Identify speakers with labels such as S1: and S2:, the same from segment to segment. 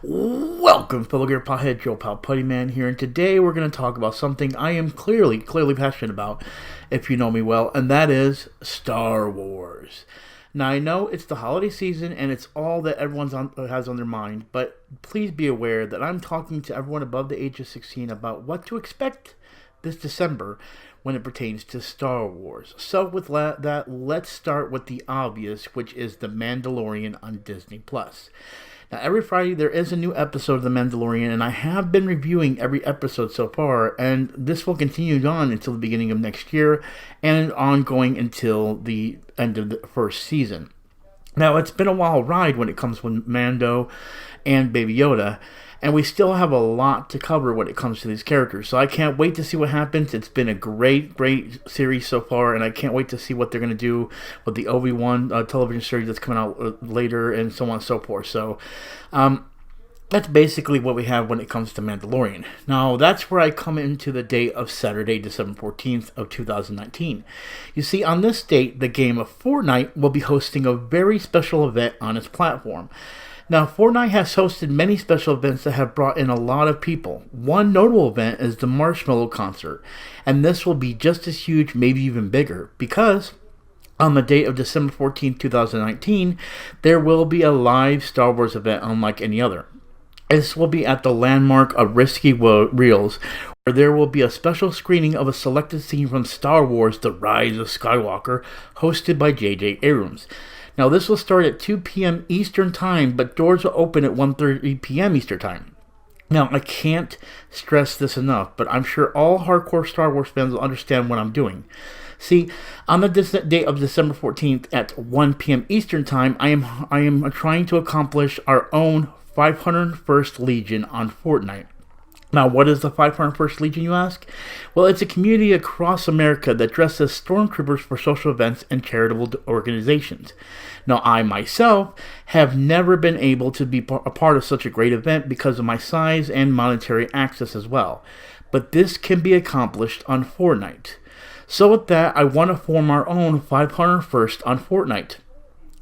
S1: Welcome, fellow gear pothead, Joe Pal Puttyman here, and today we're going to talk about something I am clearly passionate about, if you know me well, and that is Star Wars. Now, I know it's the holiday season, and it's all that has on their mind, but please be aware that I'm talking to everyone above the age of 16 about what to expect this December when it pertains to Star Wars. So with that, let's start with the obvious, which is The Mandalorian on Disney+. Now, every Friday there is a new episode of The Mandalorian, and I have been reviewing every episode so far, and this will continue on until the beginning of next year, and ongoing until the end of the first season. Now, it's been a wild ride when it comes with Mando and Baby Yoda, and we still have a lot to cover when it comes to these characters. So I can't wait to see what happens. It's been a great series so far, and I can't wait to see what they're going to do with the Obi-Wan television series that's coming out later, and so on and so forth. So that's basically what we have when it comes to Mandalorian. Now, that's where I come into the date of Saturday, December 14th of 2019. You see, on this date, the game of Fortnite will be hosting a very special event on its platform. Now, Fortnite has hosted many special events that have brought in a lot of people. One notable event is the Marshmallow Concert, and this will be just as huge, maybe even bigger, because on the date of December 14, 2019, there will be a live Star Wars event unlike any other. This will be at the landmark of Risky Reels, where there will be a special screening of a selected scene from Star Wars: The Rise of Skywalker, hosted by J.J. Abrams. Now, this will start at 2 p.m. Eastern Time, but doors will open at 1:30 p.m. Eastern Time. Now, I can't stress this enough, but I'm sure all hardcore Star Wars fans will understand what I'm doing. See, on the date of December 14th at 1 p.m. Eastern Time, I am trying to accomplish our own 501st Legion on Fortnite. Now, what is the 501st Legion, you ask? Well, it's a community across America that dresses stormtroopers for social events and charitable organizations. Now, I myself have never been able to be a part of such a great event because of my size and monetary access as well. But this can be accomplished on Fortnite. So with that, I want to form our own 501st on Fortnite.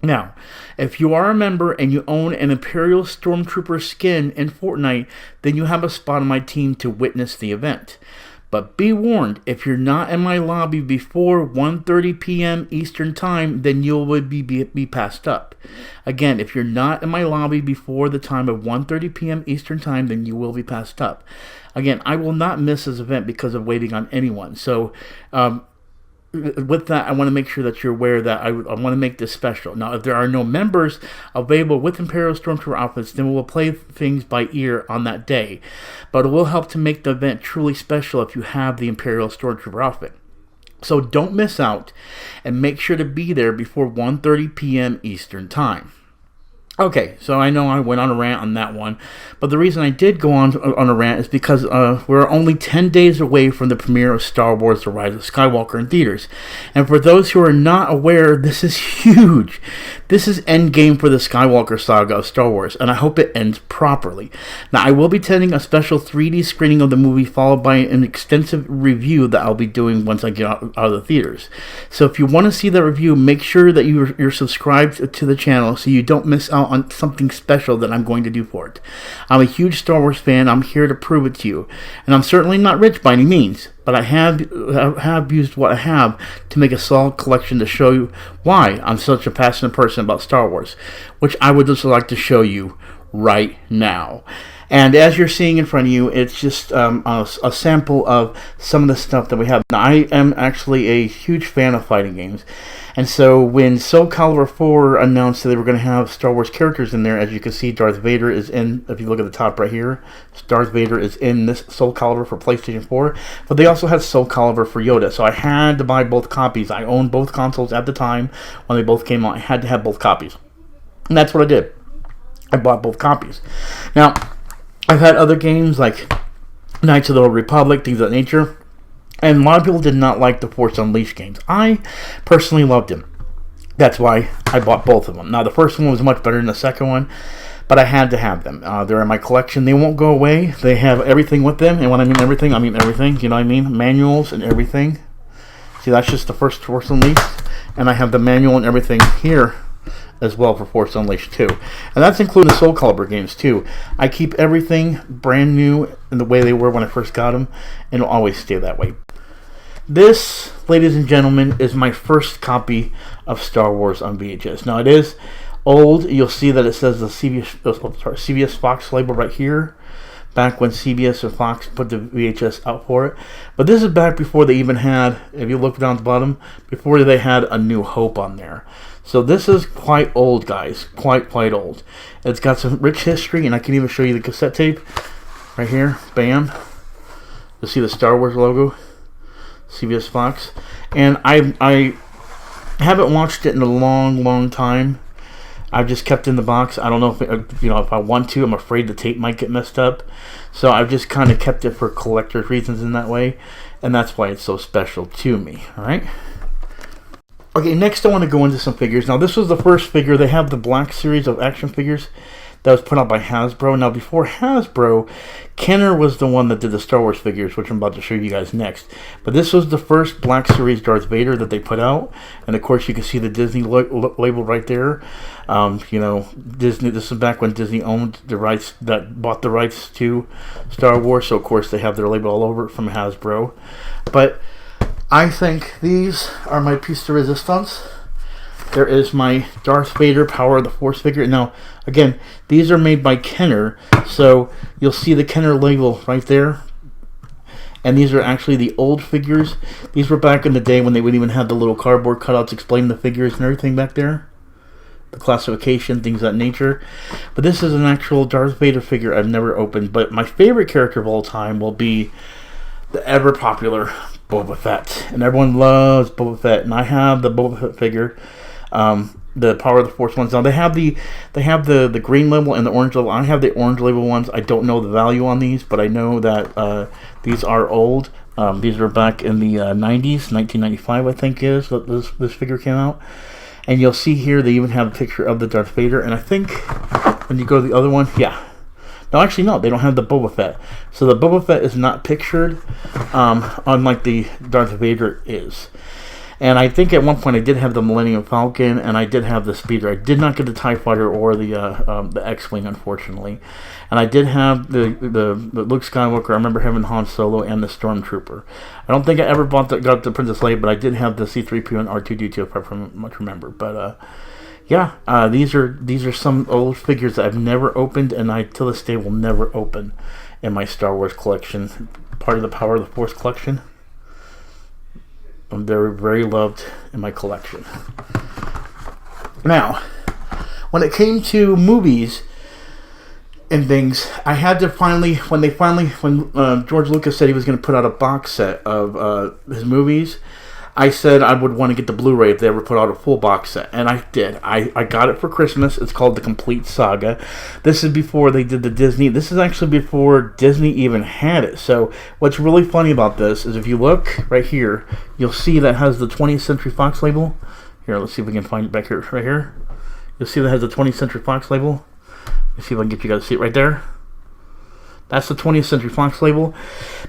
S1: Now, if you are a member and you own an Imperial Stormtrooper skin in Fortnite, then you have a spot on my team to witness the event. But be warned, if you're not in my lobby before 1:30 p.m. Eastern Time, then you will be passed up. Again, if you're not in my lobby before the time of 1:30 p.m. Eastern Time, then you will be passed up. Again, I will not miss this event because of waiting on anyone. So, with that, I want to make sure that you're aware that I want to make this special. Now, if there are no members available with Imperial Stormtrooper outfits, then we will play things by ear on that day. But it will help to make the event truly special if you have the Imperial Stormtrooper outfit. So don't miss out, and make sure to be there before 1:30 p.m. Eastern Time. Okay, so I know I went on a rant on that one, but the reason I did go on a rant is because we're only 10 days away from the premiere of Star Wars: The Rise of Skywalker in theaters. And for those who are not aware, this is huge. This is endgame for the Skywalker saga of Star Wars, and I hope it ends properly. Now, I will be attending a special 3D screening of the movie, followed by an extensive review that I'll be doing once I get out of the theaters. So if you want to see that review, make sure that you're subscribed to the channel so you don't miss out on something special that I'm going to do for it. I'm a huge Star Wars fan. I'm here to prove it to you. And I'm certainly not rich by any means, but I have used what I have to make a solid collection to show you why I'm such a passionate person about Star Wars, which I would just like to show you right now. And as you're seeing in front of you, it's just a sample of some of the stuff that we have. Now, I am actually a huge fan of fighting games. And so when Calibur 4 announced that they were going to have Star Wars characters in there, as you can see, Darth Vader is in, if you look at the top right here, Darth Vader is in this Calibur for PlayStation 4. But they also had Calibur for Yoda. So I had to buy both copies. I owned both consoles at the time when they both came out. I had to have both copies. And that's what I did. I bought both copies. Now, I've had other games like Knights of the Old Republic, things of that nature. And a lot of people did not like the Force Unleashed games. I personally loved them. That's why I bought both of them. Now, the first one was much better than the second one, but I had to have them. They're in my collection. They won't go away. They have everything with them. And when I mean everything, you know what I mean? Manuals and everything. See, that's just the first Force Unleashed. And I have the manual and everything here as well for Force Unleashed 2. And that's including the Soul Calibur games too. I keep everything brand new in the way they were when I first got them, and it'll always stay that way. This, ladies and gentlemen, is my first copy of Star Wars on VHS. Now, it is old. You'll see that it says the CBS Fox label right here, back when CBS or Fox put the VHS out for it. But this is back before they even had, if you look down at the bottom, before they had A New Hope on there. So this is quite old, guys. Quite old. It's got some rich history, and I can even show you the cassette tape right here. Bam. You'll see the Star Wars logo, CBS Fox. And I haven't watched it in a long time. I've just kept it in the box. I don't know if I want to. I'm afraid the tape might get messed up. So I've just kind of kept it for collector's reasons in that way. And that's why it's so special to me. Alright? Okay, next I want to go into some figures. Now, this was the first figure. They have the Black series of action figures that was put out by Hasbro. Now, before Hasbro, Kenner was the one that did the Star Wars figures, which I'm about to show you guys next. But this was the first Black Series Darth Vader that they put out. And, of course, you can see the Disney label right there. Disney. This is back when Disney owned the rights, that bought the rights to Star Wars. So, of course, they have their label all over it from Hasbro. But I think these are my piece de resistance. There is my Darth Vader Power of the Force figure. Now, again, these are made by Kenner, so you'll see the Kenner label right there. And these are actually the old figures. These were back in the day when they would even have the little cardboard cutouts explaining the figures and everything back there. The classification, things of that nature. But this is an actual Darth Vader figure I've never opened. But my favorite character of all time will be the ever-popular Boba Fett. And everyone loves Boba Fett. And I have the Boba Fett figure. The Power of the Force ones. Now they have the green label and the orange label. I have the orange label ones. I don't know the value on these, but I know that these are old. These are back in the 90s, 1995 I think is that this figure came out. And you'll see here they even have a picture of the Darth Vader. And I think when you go to the other one, yeah. No, actually no, they don't have the Boba Fett. So the Boba Fett is not pictured, unlike the Darth Vader is. And I think at one point I did have the Millennium Falcon, and I did have the Speeder. I did not get the TIE Fighter or the X-Wing, unfortunately. And I did have the Luke Skywalker. I remember having Han Solo and the Stormtrooper. I don't think I ever got the Princess Leia, but I did have the C-3PO and R2-D2, if I much remember. But yeah, these are some old figures that I've never opened, and I till this day will never open in my Star Wars collection. Part of the Power of the Force collection. They're very loved in my collection. Now, when it came to movies and things, I had to when George Lucas said he was going to put out a box set of his movies, I said I would want to get the Blu-ray if they ever put out a full box set, and I did. I got it for Christmas. It's called the Complete Saga. This is before they did the Disney. This is actually before Disney even had it. So what's really funny about this is if you look right here, you'll see that has the 20th Century Fox label. Here, let's see if we can find it back here. Right here. You'll see that has the 20th Century Fox label. Let's see if I can get you guys to see it right there. That's the 20th Century Fox label.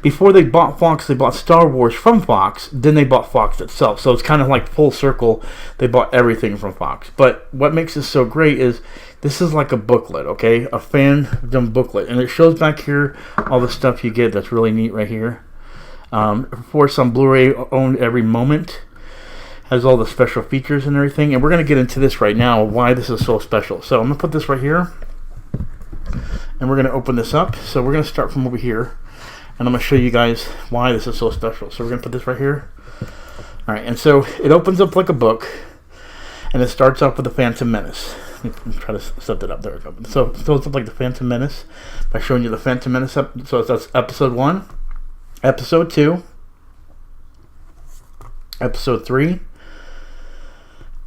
S1: Before they bought Fox, they bought Star Wars from Fox. Then they bought Fox itself. So it's kind of like full circle. They bought everything from Fox. But what makes this so great is this is like a booklet, okay? A fandom booklet. And it shows back here all the stuff you get. That's really neat right here. Force on Blu-ray owned every moment. Has all the special features and everything. And we're going to get into this right now, why this is so special. So I'm going to put this right here. And we're going to open this up. So we're going to start from over here. And I'm going to show you guys why this is so special. So we're going to put this right here. Alright, and so it opens up like a book. And it starts off with the Phantom Menace. Let me try to set that up. There we go. So it starts up like the Phantom Menace by showing you the Phantom Menace. So that's Episode 1, Episode 2, Episode 3,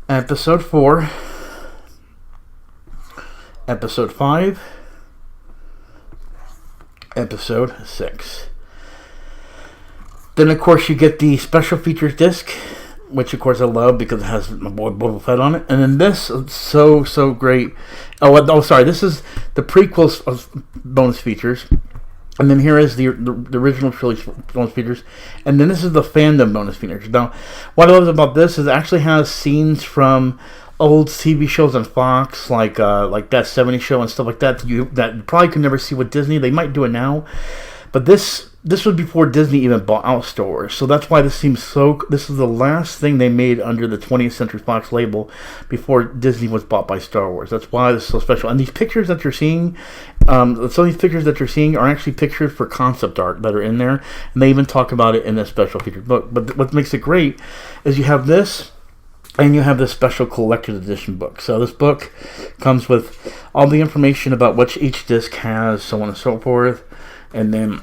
S1: Episode 4, Episode 5, Episode 6. Then, of course, you get the special features disc, which, of course, I love because it has my boy Boba Fett on it. And then this is so great. Oh, sorry. This is the prequels of bonus features. And then here is the original trilogy bonus features. And then this is the fandom bonus features. Now, what I love about this is it actually has scenes from old TV shows on Fox, like that '70s show and stuff like that. That you probably could never see with Disney. They might do it now, but this was before Disney even bought out Star Wars. So that's why this seems so. This is the last thing they made under the 20th Century Fox label before Disney was bought by Star Wars. That's why this is so special. And these pictures that you're seeing, some of these pictures that you're seeing are actually pictures for concept art that are in there, and they even talk about it in this special featured book. But what makes it great is you have this. And you have this special collector's edition book. So this book comes with all the information about what each disc has, so on and so forth. And then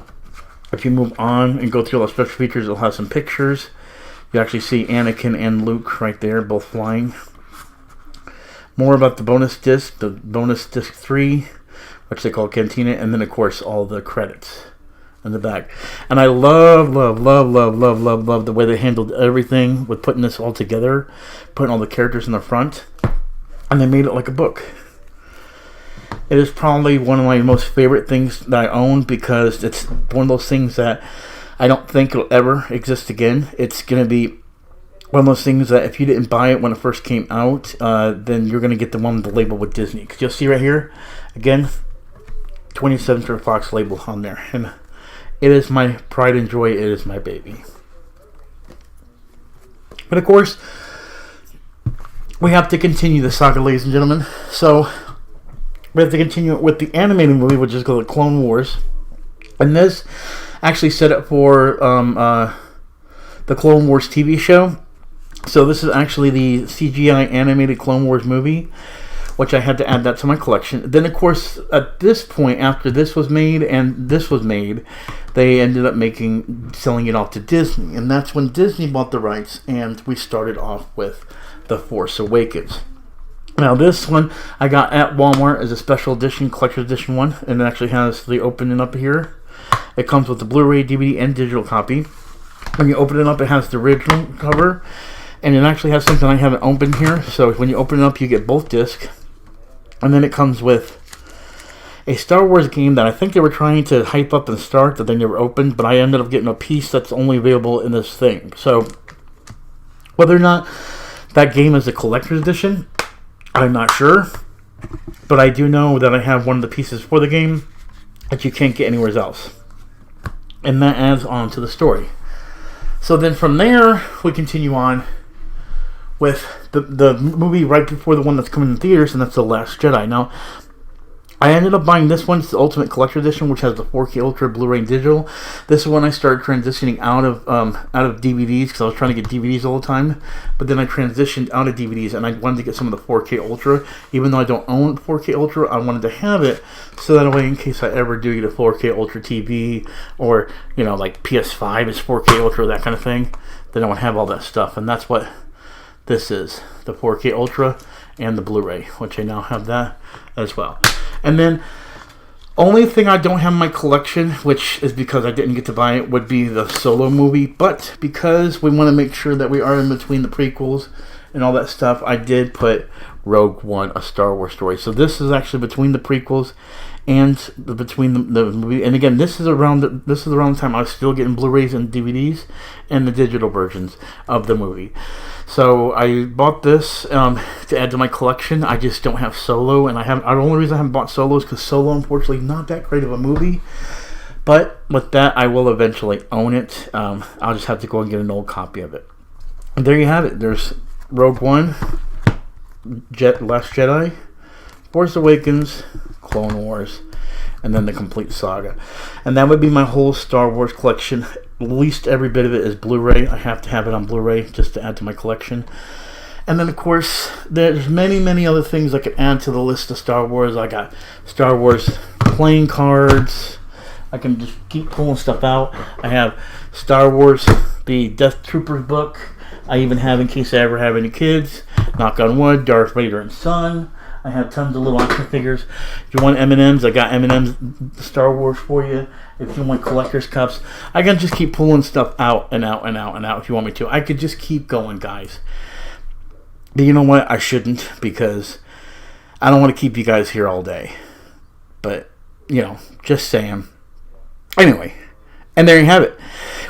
S1: if you move on and go through all the special features, it'll have some pictures. You actually see Anakin and Luke right there, both flying. More about the bonus disc 3, which they call Cantina. And then, of course, all the credits in the back. And I love the way they handled everything with putting this all together, putting all the characters in the front, and they made it like a book. It is probably one of my most favorite things that I own, because it's one of those things that I don't think it'll ever exist again. It's going to be one of those things that if you didn't buy it when it first came out, then you're going to get the one with the label with Disney. Because you'll see right here, again, 20th Century Fox label on there. And it is my pride and joy. It is my baby. But of course, we have to continue the saga, ladies and gentlemen. So we have to continue it with the animated movie, which is called Clone Wars. And this actually set up for the Clone Wars TV show. So this is actually the CGI animated Clone Wars movie, which I had to add that to my collection. Then, of course, at this point, after this was made and this was made, they ended up selling it off to Disney. And that's when Disney bought the rights, and we started off with The Force Awakens. Now, this one I got at Walmart as a special edition, collector's edition one, and it actually has the opening up here. It comes with the Blu-ray, DVD, and digital copy. When you open it up, it has the original cover, and it actually has something I haven't opened here. So when you open it up, you get both discs. And then it comes with a Star Wars game that I think they were trying to hype up and start that they never opened, but I ended up getting a piece that's only available in this thing. So whether or not that game is a collector's edition, I'm not sure. But I do know that I have one of the pieces for the game that you can't get anywhere else. And that adds on to the story. So then from there, we continue on with the movie right before the one that's coming in theaters, and that's The Last Jedi. Now, I ended up buying this one. It's the Ultimate Collector Edition, which has the 4K Ultra, Blu-ray, and digital. This is when I started transitioning out of DVDs, because I was trying to get DVDs all the time. But then I transitioned out of DVDs, and I wanted to get some of the 4K Ultra. Even though I don't own 4K Ultra, I wanted to have it so that way, in case I ever do get a 4K Ultra TV, or like PS5 is 4K Ultra, that kind of thing, then I would have all that stuff. And that's what this is, the 4K Ultra and the Blu-ray, which I now have that as well. And then, only thing I don't have in my collection, which is because I didn't get to buy it, would be the Solo movie. But because we want to make sure that we are in between the prequels and all that stuff, I did put Rogue One, A Star Wars Story. So this is actually between the prequels and between the movie. And again, this is around the time I was still getting Blu-rays and DVDs and the digital versions of the movie. So I bought this to add to my collection. I just don't have Solo, and the only reason I haven't bought Solo is because Solo, unfortunately, not that great of a movie. But with that, I will eventually own it. I'll just have to go and get an old copy of it. And there you have it. There's Rogue One, Last Jedi, Force Awakens, Clone Wars, and then the Complete Saga. And that would be my whole Star Wars collection. At least every bit of it is Blu-ray. I have to have it on Blu-ray just to add to my collection. And then, of course, there's many other things I could add to the list of Star Wars. I got Star Wars playing cards. I can just keep pulling stuff out. I have Star Wars, the Death Troopers book. I even have, in case I ever have any kids, knock on wood, Darth Vader and Son. I have tons of little action figures. If you want M&Ms, I got M&Ms Star Wars for you. If you want collector's cups, I can just keep pulling stuff out and out and out and out if you want me to. I could just keep going, guys. But you know what? I shouldn't, because I don't want to keep you guys here all day. But, just saying. Anyway, and there you have it.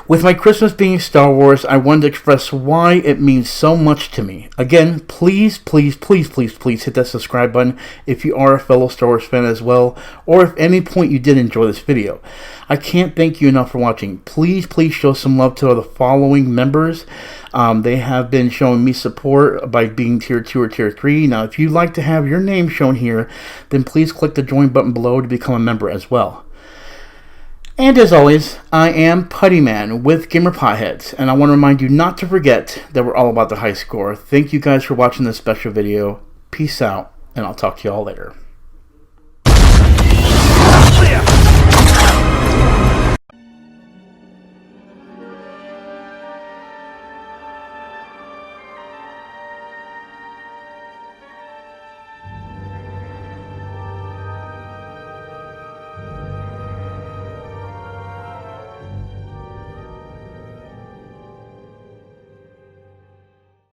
S1: With my Christmas being Star Wars, I wanted to express why it means so much to me. Again, please, please, please, please, please hit that subscribe button if you are a fellow Star Wars fan as well, or if at any point you did enjoy this video. I can't thank you enough for watching. Please, please show some love to the following members. They have been showing me support by being tier 2 or tier 3. Now, if you'd like to have your name shown here, then please click the join button below to become a member as well. And as always, I am Puttyman with Gamer Potheads, and I want to remind you not to forget that we're all about the high score. Thank you guys for watching this special video. Peace out, and I'll talk to you all later.